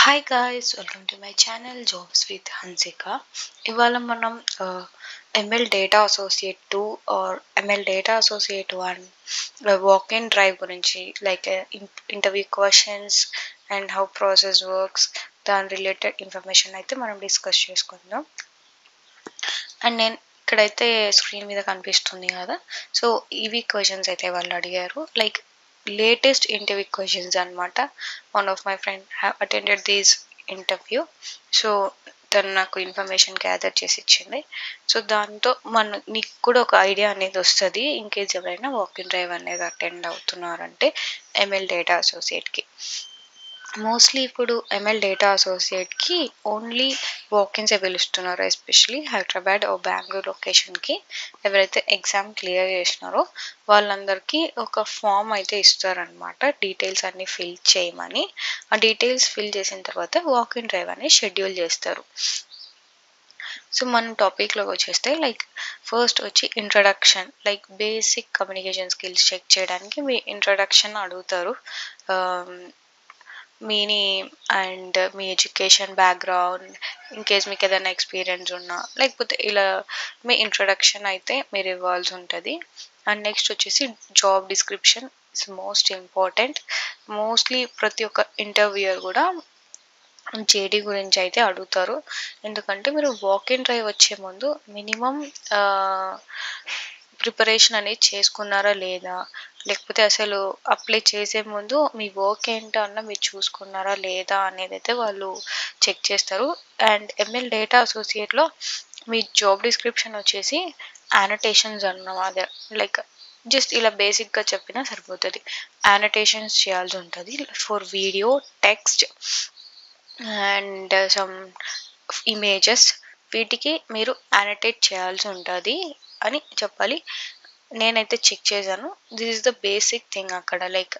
Hi guys, welcome to my channel jobs with Hansika. ఇవాళ మనం ML data associate 2 or ML data associate 1 walk in drive గురించి like interview questions and how process works దాని related information అయితే మనం discuss చేసుకుందాం. And నేను ఇక్కడైతే screen మీద కనిపిస్తుంది కదా, సో ఇవి క్వశ్చన్స్ అయితే వాళ్ళు అడిగారు, లైక్ లేటెస్ట్ ఇంటర్వ్యూ క్వశ్చన్స్ అనమాట. One of my friend have attended these interview, so తను నాకు ఇన్ఫర్మేషన్ గ్యాదర్ చేసి ఇచ్చింది. సో దాంతో నీకు కూడా ఒక ఐడియా అనేది వస్తుంది ఇన్ కేస్ ఎవరైనా వాక్ ఇన్ డ్రైవ్ అనేది అటెండ్ అవుతున్నారంటే ఎంఎల్ డేటా అసోసియేట్కి. మోస్ట్లీ ఇప్పుడు ఎంఎల్ డేటా అసోసియేట్కి ఓన్లీ వాకిన్సే పిలుస్తున్నారు, ఎస్పెషలీ హైదరాబాద్ ఓ బెంగళూరు లొకేషన్కి. ఎవరైతే ఎగ్జామ్ క్లియర్ చేసినారో వాళ్ళందరికీ ఒక ఫామ్ అయితే ఇస్తారనమాట, డీటెయిల్స్ అన్నీ ఫిల్ చేయమని. ఆ డీటెయిల్స్ ఫిల్ చేసిన తర్వాత వాక్ ఇన్ డ్రైవ్ అనేది షెడ్యూల్ చేస్తారు. సో మనం టాపిక్లోకి వచ్చేస్తే, లైక్ ఫస్ట్ వచ్చి introduction, like basic communication skills check చేయడానికి మీ ఇంట్రడక్షన్ అడుగుతారు. మీని అండ్ మీ ఎడ్యుకేషన్ బ్యాక్గ్రౌండ్, ఇన్ కేస్ మీకు ఏదైనా ఎక్స్పీరియన్స్ ఉన్నా, లేకపోతే ఇలా మీ ఇంట్రడక్షన్ అయితే మీరు ఇవ్వాల్సి ఉంటుంది. అండ్ నెక్స్ట్ వచ్చేసి job description is most important. Mostly ప్రతి ఒక్క ఇంటర్వ్యూయర్ కూడా జేడీ గురించి అయితే అడుగుతారు, ఎందుకంటే మీరు వాక్ ఇన్ డ్రైవ్ వచ్చే ముందు మినిమం ప్రిపరేషన్ అనేది చేసుకున్నారా లేదా, లేకపోతే అసలు అప్లై చేసే ముందు మీ వర్క్ ఏంటో అన్న మీరు చూసుకున్నారా లేదా అనేది అయితే వాళ్ళు చెక్ చేస్తారు. అండ్ ఎంఎల్ డేటా అసోసియేట్లో మీ జాబ్ డిస్క్రిప్షన్ వచ్చేసి యానటేషన్స్ అన్నమాట, లైక్ జస్ట్ ఇలా బేసిక్గా చెప్పినా సరిపోతుంది. యానటేషన్స్ చేయాల్సి ఉంటుంది for video, text and some images. వీటికి మీరు యానటేట్ చేయాల్సి ఉంటుంది అని చెప్పాలి. నేనైతే చెక్ చేశాను, this is the basic thing అక్కడ, లైక్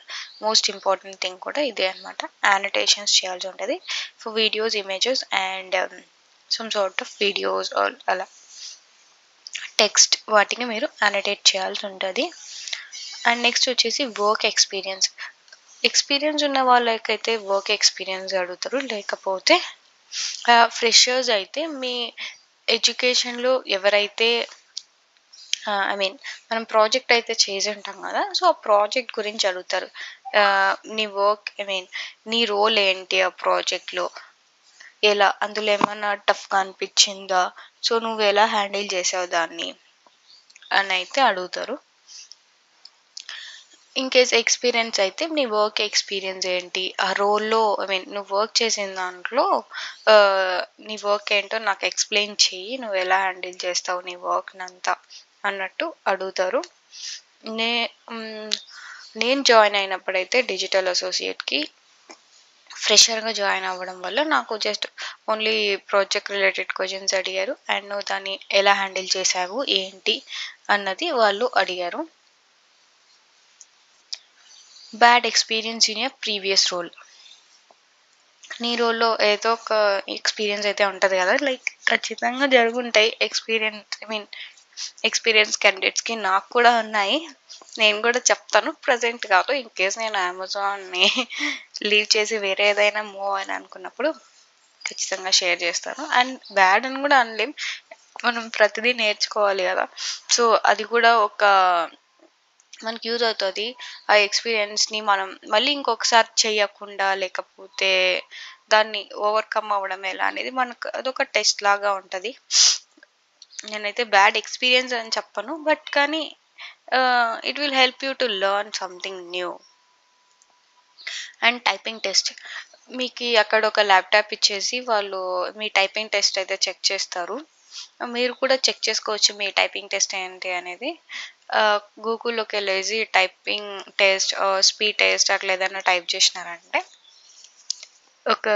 మోస్ట్ ఇంపార్టెంట్ థింగ్ కూడా ఇదే అనమాట. యానటేషన్స్ చేయాల్సి ఉంటుంది for videos, images and some sort of videos or అలా టెక్స్ట్, వాటిని మీరు యానటేట్ చేయాల్సి ఉంటుంది. అండ్ నెక్స్ట్ వచ్చేసి వర్క్ ఎక్స్పీరియన్స్. ఎక్స్పీరియన్స్ ఉన్న వాళ్ళకైతే వర్క్ ఎక్స్పీరియన్స్ అడుగుతారు, లేకపోతే ఫ్రెషర్స్ అయితే మీ ఎడ్యుకేషన్లో ఎవరైతే మనం ప్రాజెక్ట్ అయితే చేసి ఉంటాం కదా, సో ఆ ప్రాజెక్ట్ గురించి అడుగుతారు. నీ వర్క్ నీ రోల్ ఏంటి ఆ ప్రాజెక్ట్లో, ఎలా అందులో ఏమన్నా టఫ్గా అనిపించిందా, సో నువ్వు ఎలా హ్యాండిల్ చేసావు దాన్ని అని అయితే అడుగుతారు. ఇన్ కేస్ ఎక్స్పీరియన్స్ అయితే నీ వర్క్ ఎక్స్పీరియన్స్ ఏంటి, ఆ రోల్లో నువ్వు వర్క్ చేసిన దాంట్లో నీ వర్క్ ఏంటో నాకు ఎక్స్ప్లెయిన్ చెయ్యి, నువ్వు ఎలా హ్యాండిల్ చేస్తావు నీ వర్క్ని అంతా అన్నట్టు అడుగుతారు. నేను జాయిన్ అయినప్పుడైతే డిజిటల్ అసోసియేట్కి ఫ్రెషర్గా జాయిన్ అవ్వడం వల్ల నాకు just only project related questions అడిగారు, అండ్ నువ్వు దాన్ని ఎలా హ్యాండిల్ చేసావు ఏంటి అన్నది వాళ్ళు అడిగారు. Bad experience in your previous role. నీ రోల్లో ఏదో ఒక ఎక్స్పీరియన్స్ అయితే ఉంటుంది కదా, లైక్ ఖచ్చితంగా జరుగుంటాయి ఎక్స్పీరియన్స్ క్యాండిడేట్స్కి. నాకు కూడా ఉన్నాయి, నేను కూడా చెప్తాను. ప్రజెంట్ కాదు, ఇన్ కేస్ నేను అమెజాన్ని లీవ్ చేసి వేరే ఏదైనా మూవ్ అని అనుకున్నప్పుడు ఖచ్చితంగా షేర్ చేస్తాను. అండ్ బ్యాడ్ అని కూడా అనలేం, మనం ప్రతిదీ నేర్చుకోవాలి కదా, సో అది కూడా ఒక మనకి యూజ్ అవుతుంది. ఆ ఎక్స్పీరియన్స్ని మనం మళ్ళీ ఇంకొకసారి చేయకుండా, లేకపోతే దాన్ని ఓవర్కమ్ అవ్వడం ఎలా అనేది మనకు అదొక టెస్ట్ లాగా ఉంటుంది. నేనైతే బ్యాడ్ ఎక్స్పీరియన్స్ అని చెప్పను, బట్ కానీ it will help you to learn something new. And typing test, మీకు అక్కడ ఒక ల్యాప్టాప్ ఇచ్చేసి వాళ్ళు మీ టైపింగ్ టెస్ట్ అయితే చెక్ చేస్తారు. మీరు కూడా చెక్ చేసుకోవచ్చు మీ టైపింగ్ టెస్ట్ ఏంటి అనేది. గూగుల్లోకి వెళ్ళేసి టైపింగ్ టెస్ట్, స్పీడ్ టెస్ట్ అట్లా ఏదైనా టైప్ చేసినారంటే ఒక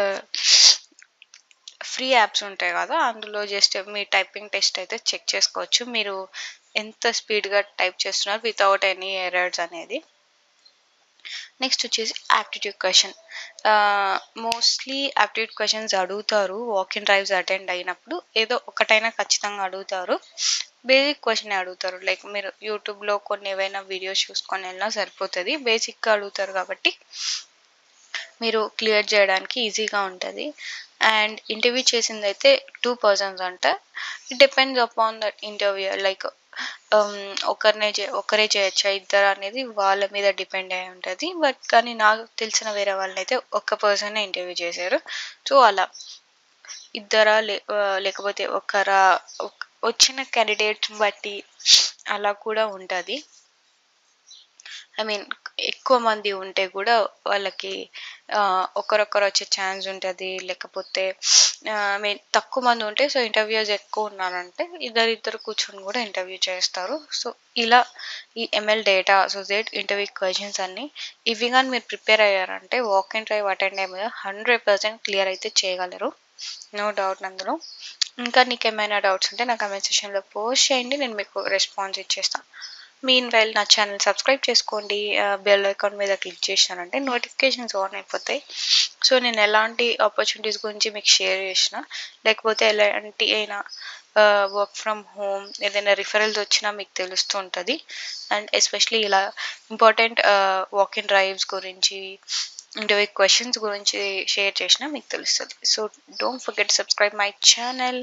ఫ్రీ యాప్స్ ఉంటాయి కదా, అందులో జస్ట్ మీ టైపింగ్ టెస్ట్ అయితే చెక్ చేసుకోవచ్చు, మీరు ఎంత స్పీడ్గా టైప్ చేస్తున్నారు వితౌట్ ఎనీ ఎర్రర్స్ అనేది. నెక్స్ట్ వచ్చేసి aptitude question. Mostly aptitude questions అడుగుతారు వాక్ ఇన్ డ్రైవ్స్ అటెండ్ అయినప్పుడు, ఏదో ఒకటైనా ఖచ్చితంగా అడుగుతారు. బేసిక్ క్వశ్చన్ అడుగుతారు, లైక్ మీరు యూట్యూబ్లో కొన్ని ఏవైనా వీడియోస్ చూసుకొని వెళ్ళినా సరిపోతుంది, బేసిక్గా అడుగుతారు కాబట్టి మీరు క్లియర్ చేయడానికి ఈజీగా ఉంటది. అండ్ ఇంటర్వ్యూ చేసిందైతే 2 పర్సన్స్ అంట. It depends upon that interviewer. Like ఒకరే చేయొచ్చా, ఇద్దరా అనేది వాళ్ళ మీద డిపెండ్ అయి ఉంటది. బట్ కానీ నాకు తెలిసిన వేరే వాళ్ళనైతే ఒక్క పర్సనే ఇంటర్వ్యూ చేశారు. సో, అలా లేకపోతే ఒకరా వచ్చిన క్యాండిడేట్స్‌ని బట్టి అలా కూడా ఉంటది. ఐ మీన్ ఎక్కువ మంది ఉంటే గూడా వాళ్ళకి ఒకరొకరు వచ్చే ఛాన్స్ ఉంటది. లేకపోతే ఐ మీన్ తక్కువ మంది ఉంటే సో, ఇంటర్‌వ్యూయర్స్ ఎక్కువ ఉన్నారంటే ఇద్దరిద్దరు కూర్చొని గూడా ఇంటర్వ్యూ చేస్తారు. సో, ఇలా ఈ ML data associate interview questions అన్నీ ఇవి గాని మీరు ప్రిపేర్ అయ్యారంటే వాక్ ఇన్ డ్రైవ్ అటెండ్ అయ్యే మీద 100% క్లియర్ అయితే చేయగలరు. నో డౌట్ అందులో. ఇంకా నీకేమైనా డౌట్స్ ఉంటే నా కామెంట్ సెక్షన్‌లో పోస్ట్ చేయండి. నేను మీకు రెస్పాన్స్ ఇచ్చేస్తా. మీన్‌వైల్ నా ఛానెల్ సబ్స్క్రైబ్ చేసుకోండి. బెల్ ఐకాన్ మీద క్లిక్ చేశారంటే నోటిఫికేషన్స్ ఆన్ అయిపోతాయి. సో, నేను ఎలాంటి ఆపర్చునిటీస్ గురించి మీకు షేర్ చేసినా, లేకపోతే ఎలాంటి అయినా వర్క్ ఫ్రమ్ హోమ్ ఏదైనా రిఫరల్స్ వచ్చినా మీకు తెలుస్తూ ఉంటది. అండ్ ఎస్పెషల్లీ ఇలా ఇంపార్టెంట్ వాక్ ఇన్ డ్రైవ్స్ గురించి, ఇంటర్వ్యూ క్వెషన్స్ గురించి షేర్ చేసినా మీకు తెలుస్తది. So, don't forget to subscribe my channel.